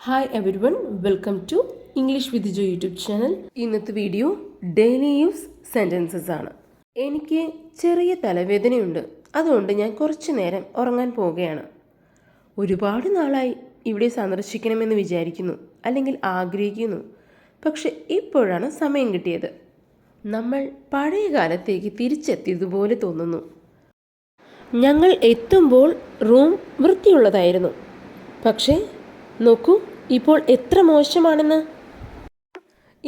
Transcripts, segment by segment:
Hi everyone, welcome to English with Jo YouTube channel. ഇന്നത്തെ video daily use sentences ആണ്. എനിക്ക് ചെറിയ തലവേദനയുണ്ട്, അതുകൊണ്ട് ഞാൻ കുറച്ചു നേരം ഉറങ്ങാൻ പോവുകയാണ്. ഒരുപാട് നാളായി ഇവിടെ സന്ദർശിക്കണമെന്ന് വിചാരിക്കുന്നു, അല്ലെങ്കിൽ ആഗ്രഹിക്കുന്നു. പക്ഷെ ഇപ്പോഴാണ് സമയം കിട്ടിയത്. നമ്മൾ പഴയ കാലത്തേക്ക് തിരിച്ചെത്തിയതുപോലെ തോന്നുന്നു. ഞങ്ങൾ എത്തുമ്പോൾ റൂം വൃത്തിയുള്ളതായിരുന്നു, പക്ഷേ നോക്കൂ ഇപ്പോൾ എത്ര മോശമാണെന്ന്.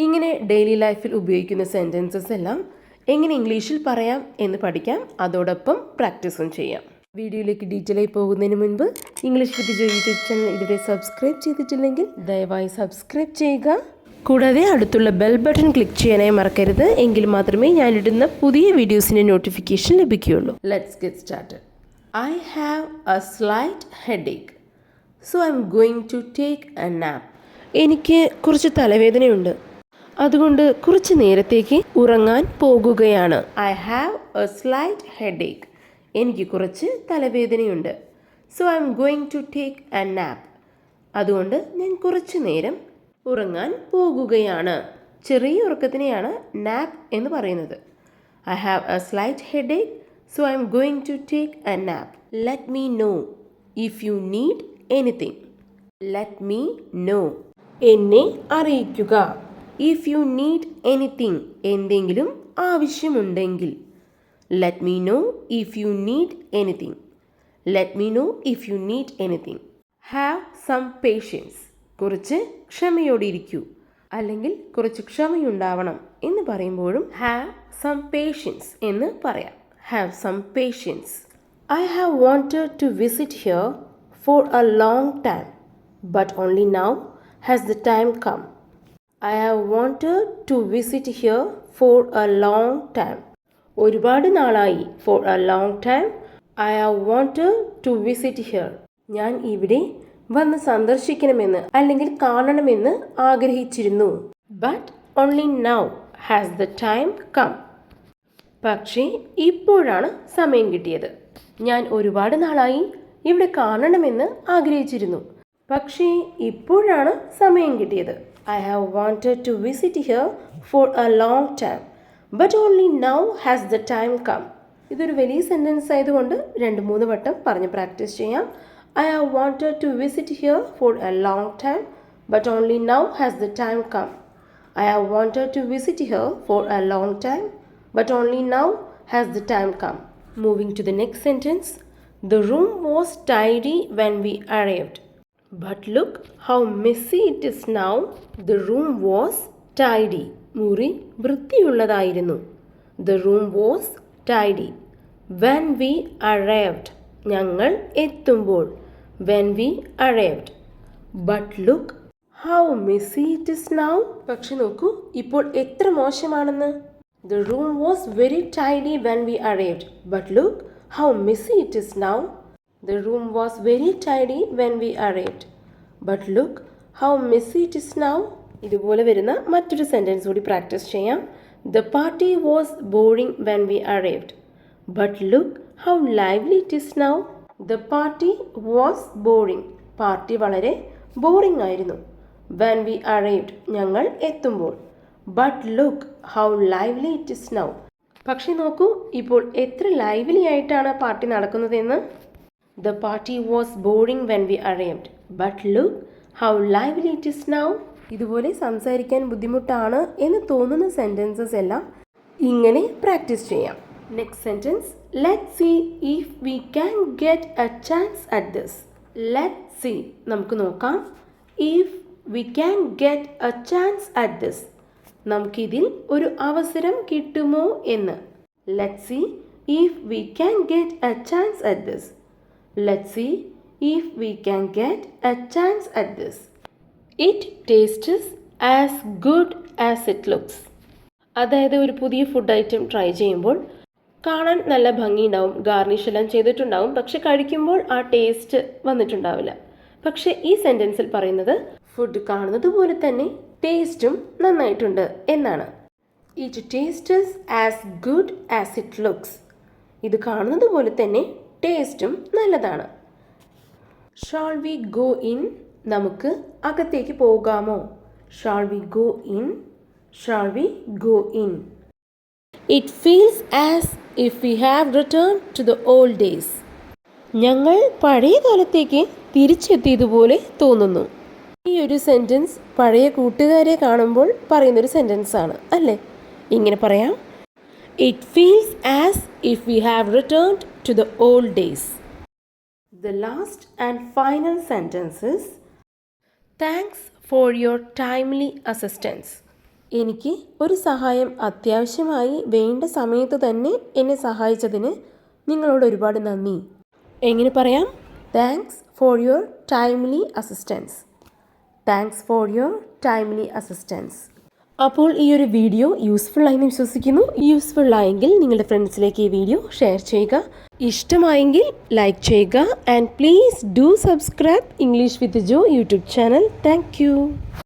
ഇങ്ങനെ ഡെയിലി ലൈഫിൽ ഉപയോഗിക്കുന്ന സെൻറ്റൻസസ് എല്ലാം എങ്ങനെ ഇംഗ്ലീഷിൽ പറയാം എന്ന് പഠിക്കാം, അതോടൊപ്പം പ്രാക്ടീസും ചെയ്യാം. വീഡിയോയിലേക്ക് ഡീറ്റെയിൽ ആയി പോകുന്നതിന് മുൻപ് English with Jo YouTube channel ഇതുവരെ സബ്സ്ക്രൈബ് ചെയ്തിട്ടില്ലെങ്കിൽ ദയവായി സബ്സ്ക്രൈബ് ചെയ്യുക. കൂടാതെ അടുത്തുള്ള ബെൽ ബട്ടൺ ക്ലിക്ക് ചെയ്യാനായി മറക്കരുത്. എങ്കിൽ മാത്രമേ ഞാനിടുന്ന പുതിയ വീഡിയോസിൻ്റെ നോട്ടിഫിക്കേഷൻ ലഭിക്കുകയുള്ളൂ. Let's get started. I have a slight headache, so I am going to take a nap. എനിക്ക് കുറച്ച് തലവേദനയുണ്ട്, അതുകൊണ്ട് കുറച്ച് നേരത്തേക്ക് ഉറങ്ങാൻ പോകുകയാണ്. I have a slight headache. എനിക്ക് കുറച്ച് തലവേദനയുണ്ട്. So I am going to take a nap. അതുകൊണ്ട് ഞാൻ കുറച്ച് നേരം ഉറങ്ങാൻ പോകുകയാണ്. ചെറിയ ഉറക്കത്തിനെയാണ് നാപ്പ് എന്ന് പറയുന്നത്. I have a slight headache, so I am going to take a nap. Let me know if you need anything. Let me know, എന്നെ അറിയിക്കുക. ഇഫ് യു നീഡ് എനിത്തിങ്, എന്തെങ്കിലും ആവശ്യമുണ്ടെങ്കിൽ. Let me know if you need anything. Let me know if you need anything. Have some patience, കുറച്ച് ക്ഷമയോടിരിക്കൂ, അല്ലെങ്കിൽ കുറച്ച് ക്ഷമയുണ്ടാവണം എന്ന് പറയുമ്പോഴും ഹാവ് സം പേഷ്യൻസ് എന്ന് പറയാം. Have some patience. I have wanted to visit here for a long time, but only now has the time come. I have wanted to visit here for a long time. ഒരുപാട് നാളായി. For a long time. I have wanted to visit here. ഞാൻ ഇവിടെ വന്ന് സന്ദർശിക്കണമെന്ന് അല്ലെങ്കിൽ കാണണമെന്ന് ആഗ്രഹിച്ചിരുന്നു. But only now has the time come. പക്ഷേ ഇപ്പോഴാണ് സമയം കിട്ടിയത്. ഞാൻ ഒരുപാട് നാളായി ഇവിടെ കാണണമെന്ന് ആഗ്രഹിച്ചിരുന്നു, പക്ഷേ ഇപ്പോഴാണ് സമയം കിട്ടിയത്. I have wanted to visit here for a long time, but only now has the time come. ഇതൊരു വലിയ സെൻറ്റൻസ് ആയതുകൊണ്ട് 2-3 വട്ടം പറഞ്ഞ് പ്രാക്ടീസ് ചെയ്യാം. I have wanted to visit here for a long time, but only now has the time come. I have wanted to visit here for a long time, but only now has the time come. Moving to the next sentence. The room was tidy when we arrived, but look how messy it is now. The room was tidy. മുറി വൃത്തിയുള്ളതായിരുന്നു. The room was tidy when we arrived. ഞങ്ങൾ എത്തുമ്പോൾ. When we arrived. But look how messy it is now. പക്ഷെ നോക്കൂ ഇപ്പോൾ എത്ര മോശമാണെന്ന്. The room was very tidy when we arrived, but look how messy it is now. The room was very tidy when we arrived, but look how messy it is now. ഇതുപോലെ വരുന്ന മറ്റൊരു sentence കൂടി practice ചെയ്യാം. The party was boring when we arrived, but look how lively it is now. The party was boring. Party വളരെ boring ആയിരുന്നു. When we arrived, ഞങ്ങൾ എത്തുമ്പോൾ. But look how lively it is now. പക്ഷെ നോക്കൂ ഇപ്പോൾ എത്ര lively ആയിട്ടാണ് party നടക്കുന്നതെന്ന്. The party was boring when we arrived, but look how lively it is now. ഇതുപോലെ സംസാരിക്കാൻ ബുദ്ധിമുട്ടാണ് എന്ന് തോന്നുന്ന സെൻറ്റൻസസ് എല്ലാം ഇങ്ങനെ പ്രാക്ടീസ് ചെയ്യാം. Next sentence. Let see if we can get a chance at this. Let see, നമുക്ക് നോക്കാം. If we can get a chance at this, നമുക്കിതിൽ ഒരു അവസരം കിട്ടുമോ എന്ന്. Let see if we can get a chance at this. Let see if we can get a chance at this. It tastes as good as it looks. അതായത് ഒരു പുതിയ food item try ചെയ്യുമ്പോൾ കാണാൻ നല്ല ഭംഗിയുണ്ടാവും, ഗാർണിഷ് എല്ലാം ചെയ്തിട്ടുണ്ടാവും, പക്ഷെ കഴിക്കുമ്പോൾ ആ ടേസ്റ്റ് വന്നിട്ടുണ്ടാവില്ല. പക്ഷെ ഈ സെൻറ്റൻസിൽ പറയുന്നത് ഫുഡ് കാണുന്നത് പോലെ തന്നെ ടേസ്റ്റും നന്നായിട്ടുണ്ട് എന്നാണ്. It tastes as good as it looks. ഇത് കാണുന്നത് പോലെ തന്നെ ടേസ്റ്റും നല്ലതാണ്. ഷാൾ വി ഗോ ഇൻ നമുക്ക് അകത്തേക്ക് പോകാമോ? Shall we go in? Shall we go in? It feels as if we have return to the old days. ഞങ്ങൾ പഴയ കാലത്തേക്ക് തിരിച്ചെത്തിയതുപോലെ തോന്നുന്നു. ഈ ഒരു സെൻറ്റൻസ് പഴയ കൂട്ടുകാരെ കാണുമ്പോൾ പറയുന്നൊരു സെൻറ്റൻസ് ആണ് അല്ലേ? ഇങ്ങനെ പറയാം, it feels as if we have returned to the old days. The last and final sentence is thanks for your timely assistance. എനിക്ക് ഒരു സഹായം അത്യാവശ്യമായി വേണ്ട സമയത്ത് തന്നെ എന്നെ സഹായിച്ചതിന് നിങ്ങളോട് ഒരുപാട് നന്ദി. എങ്ങനെ പറയാം? Thanks for your timely assistance. Thanks for your timely assistance. അപ്പോൾ ഈ ഒരു വീഡിയോ യൂസ്ഫുൾ ആയെന്ന് വിശ്വസിക്കുന്നു. യൂസ്ഫുൾ ആയെങ്കിൽ നിങ്ങളുടെ ഫ്രണ്ട്സിലേക്ക് ഈ വീഡിയോ ഷെയർ ചെയ്യുക. ഇഷ്ടമായെങ്കിൽ ലൈക്ക് ചെയ്യുക. And please do subscribe English with Jo YouTube channel. Thank U.